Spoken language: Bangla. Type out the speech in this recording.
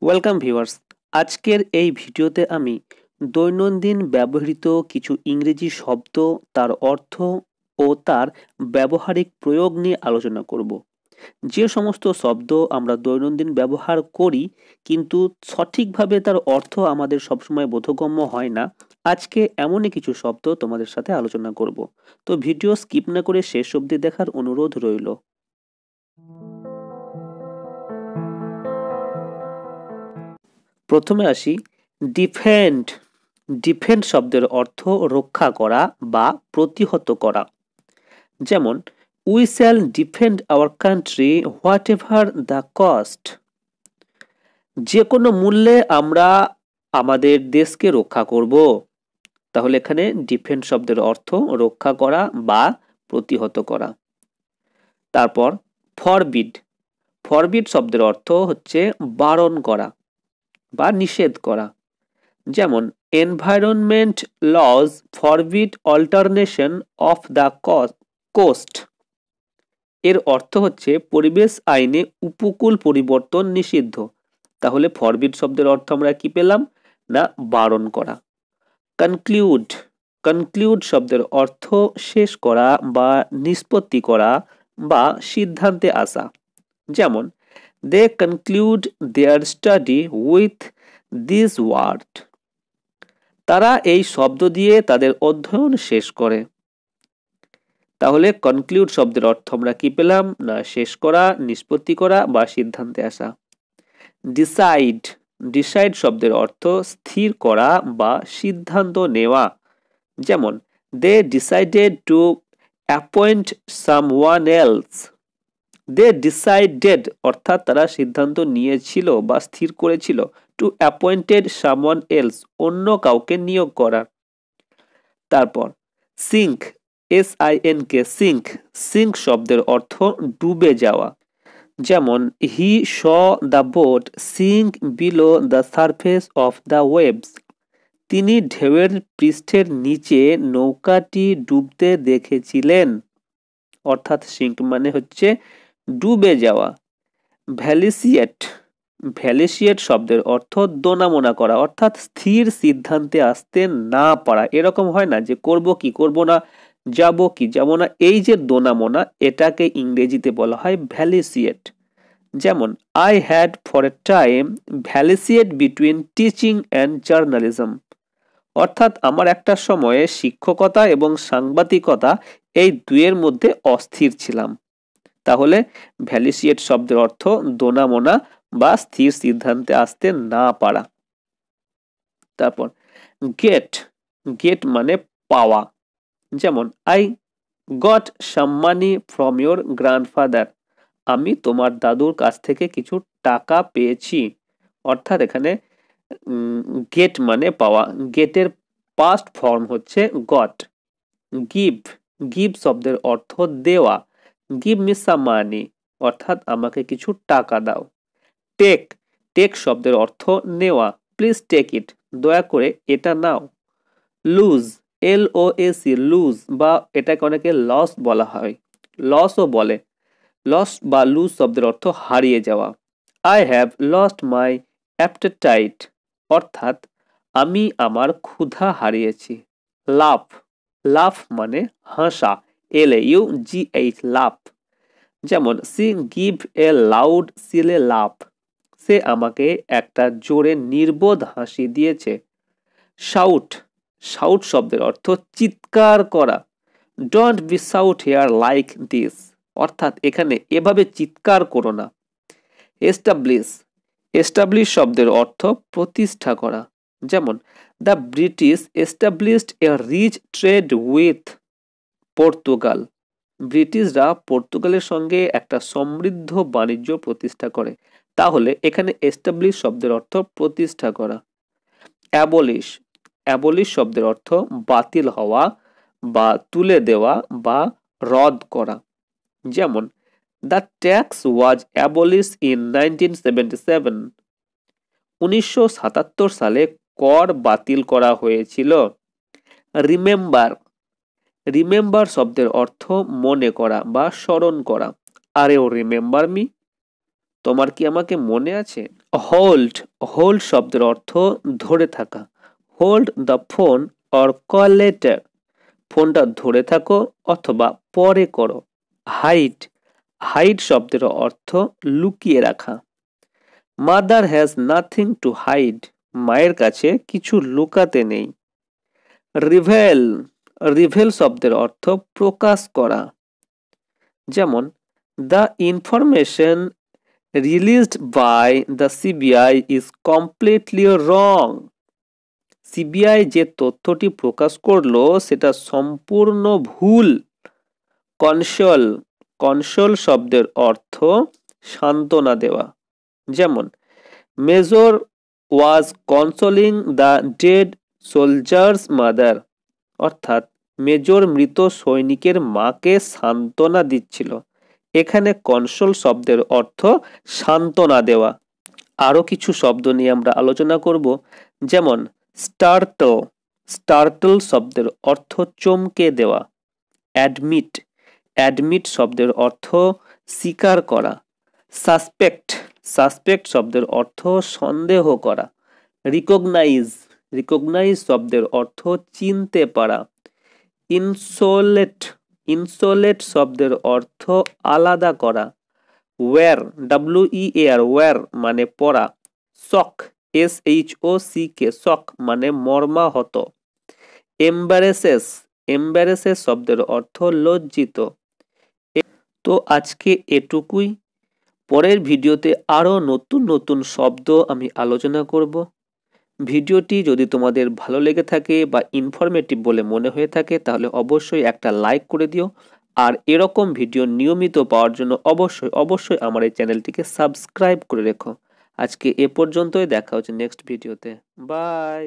Welcome viewers. আজকের এই ভিডিওতে আমি দৈনন্দিন ব্যবহৃত কিছু ইংরেজি শব্দ, তার অর্থ ও তার ব্যবহারিক প্রয়োগ নিয়ে আলোচনা করব। যে সমস্ত শব্দ আমরা দৈনন্দিন ব্যবহার করি কিন্তু সঠিকভাবে তার অর্থ আমাদের সবসময় বোধগম্য হয় না, আজকে এমনই কিছু শব্দ তোমাদের সাথে আলোচনা করব। তো ভিডিও স্কিপ না করে শেষ অবধি দেখার অনুরোধ রইল। প্রথমে আসি ডিফেন্ড। ডিফেন্ড শব্দের অর্থ রক্ষা করা বা প্রতিহত করা। যেমন we shall defend our country what ever the cost. যে কোনো মূল্যে আমরা আমাদের দেশকে রক্ষা করব। তাহলে এখানে ডিফেন্ড শব্দের অর্থ রক্ষা করা বা প্রতিহত করা। তারপর ফরবিড। ফরবিড শব্দের অর্থ হচ্ছে বারণ করা বা নিষেধ করা। যেমন environment laws forbid alternation of the coast. এর অর্থ হচ্ছে পরিবেশ আইনে উপকূল পরিবর্তন নিষিদ্ধ। তাহলে ফরবিড শব্দের অর্থ আমরা কি পেলাম না বারণ করা। কনক্লুড। কনক্লুড শব্দের অর্থ শেষ করা বা নিষ্পত্তি করা বা সিদ্ধান্তে আসা। যেমন they conclude their study with this word. তারা এই শব্দ দিয়ে তাদের অধ্যয়ন শেষ করে। তাহলে কনক্লুড শব্দের অর্থ আমরা কি পেলাম না শেষ করা, নিষ্পত্তি করা বা সিদ্ধান্তে আসা। ডিসাইড। ডিসাইড শব্দের অর্থ স্থির করা বা সিদ্ধান্ত নেওয়া। যেমন they decided to appoint someone else. They decided অর্থাৎ তারা সিদ্ধান্ত নিয়েছিল বা স্থির করেছিল টু অ্যাপয়েন্টেড সামওয়ান এলস অন্য কাউকে নিয়োগ করার। তারপর সিঙ্ক। SINK sync. সিঙ্ক শব্দের অর্থ ডুবে যাওয়া। যেমন he saw the boat sink below the surface of the waves. তিনি ঢেউয়ের পৃষ্ঠের নিচে নৌকাটি ডুবতে দেখেছিলেন। অর্থাৎ সিঙ্ক মানে হচ্ছে ডুবে যাওয়া। ভ্যালিসিয়েট। ভ্যালিসিয়েট শব্দের অর্থ দোনামোনা করা, অর্থাৎ স্থির সিদ্ধান্তে আসতে না পারা। এরকম হয় না যে করব কি করব না, যাব কি যাব না, এই যে দোনামোনা, এটাকে ইংরেজিতে বলা হয় ভ্যালিসিয়েট। যেমন I had for a time ভ্যালিসিয়েট বিটুইন টিচিং অ্যান্ড জার্নালিজম। অর্থাৎ আমার একটা সময়ে শিক্ষকতা এবং সাংবাদিকতা এই দুয়ের মধ্যে অস্থির ছিলাম। তাহলে ভ্যালিসিয়েট শব্দের অর্থ দোনামোনা বা স্থির সিদ্ধান্তে আসতে না পারা। তারপর গেট। গেট মানে পাওয়া। যেমন I got some money from your grandfather. আমি তোমার দাদুর কাছ থেকে কিছু টাকা পেয়েছি। অর্থাৎ এখানে গেট মানে পাওয়া। গেটের পাস্ট ফর্ম হচ্ছে গট। গিভ। গিভ শব্দের অর্থ দেওয়া। গিভ মি সাম মানি অর্থাৎ আমাকে কিছু টাকা দাও। টেক। টেক শব্দের অর্থ নেওয়া। প্লিজ টেক ইট, দয়া করে এটা নাও। লুজ। LOS লুজ বা এটাকে অনেকে লস বলা হয়, লসও বলে। লস বা লুজ শব্দের অর্থ হারিয়ে যাওয়া। আই হ্যাভ লস্ট মাই অ্যাপটাইট অর্থাৎ আমি আমার ক্ষুধা হারিয়েছি। লাফ। লাফ মানে হাসা। LAUGH লাফ। যেমন সি গিভ এ লাউড সিলে লাফ। সে আমাকে একটা জোরে নির্বোধ হাসি দিয়েছে। শাউট। শাউট শব্দের অর্থ চিৎকার করা। Don't be shout here like this অর্থাৎ এখানে এভাবে চিৎকার করো না। এস্টাবলিশ। এস্টাবলিশ শব্দের অর্থ প্রতিষ্ঠা করা। যেমন the British established a rich trade with Portugal. ব্রিটিশরা পর্তুগালের সঙ্গে একটা সমৃদ্ধ বাণিজ্য প্রতিষ্ঠা করে। তাহলে এখানে এস্টাবলিশ শব্দের অর্থ প্রতিষ্ঠা করা। অ্যাবলিশ। অ্যাবলিশ শব্দের অর্থ বাতিল হওয়া বা তুলে দেওয়া বা রদ করা। যেমন the tax was abolish in 1977। 1977 সালে কর বাতিল করা হয়েছিল। রিমেম্বার। রিমেম্বার শব্দের অর্থ মনে করা বা স্মরণ করা। আরে ও রিমেম্বার মি, তোমার কি আমাকে মনে আছে? হোল্ড, হোল্ড শব্দের অর্থ ধরে থাকা। Hold the phone or call letter, ফোনটা ধরে থাকো অথবা পরে করো। হাইড, হাইড শব্দের অর্থ লুকিয়ে রাখা। Mother has nothing to hide, মায়ের কাছে কিছু লুকাতে নেই। রিভেল, রিভেল শব্দের অর্থ প্রকাশ করা। যেমন the information released by the CBI is completely wrong, CBI যে তথ্যটি প্রকাশ করলো সেটা সম্পূর্ণ ভুল। কনসোল, কনসোল শব্দের অর্থ সান্ত্বনা দেওয়া। যেমন major was consoling the dead soldiers mother, অর্থাৎ মেজর মৃত সৈনিকের মাকে সান্ত্বনা দিচ্ছিল। এখানে কনসোল শব্দের অর্থ সান্ত্বনা দেওয়া। আরও কিছু শব্দ নিয়ে আমরা আলোচনা করব, যেমন স্টার্টল, স্টার্টল শব্দের অর্থ চমকে দেওয়া। অ্যাডমিট, অ্যাডমিট শব্দের অর্থ স্বীকার করা। সাসপেক্ট, সাসপেক্ট শব্দের অর্থ সন্দেহ করা। রিকগনাইজ, রিকগনাইজ শব্দের অর্থ চিনতে পারা। ইনসোলেট, ইনসোলেট শব্দের অর্থ আলাদা করা। ওয়্যার, WEAR, ওয়্যার মানে পরা। শক, SHOCK, শক মানে মর্মাহত। এম্বারেসেস, এম্বারেসেস শব্দের অর্থ লজ্জিত। তো আজকে এটুকুই, পরের ভিডিওতে আরও নতুন নতুন শব্দ আমি আলোচনা করব। ভিডিওটি যদি তোমাদের ভালো লেগে থাকে বা ইনফরমেটিভ বলে মনে হয়ে থাকে তাহলে অবশ্যই একটা লাইক করে দিও, আর এরকম ভিডিও নিয়মিত পাওয়ার জন্য অবশ্যই অবশ্যই আমার এই চ্যানেলটিকে সাবস্ক্রাইব করে রেখো। আজকে এ পর্যন্তই, দেখা হচ্ছে নেক্সট ভিডিওতে। বাই।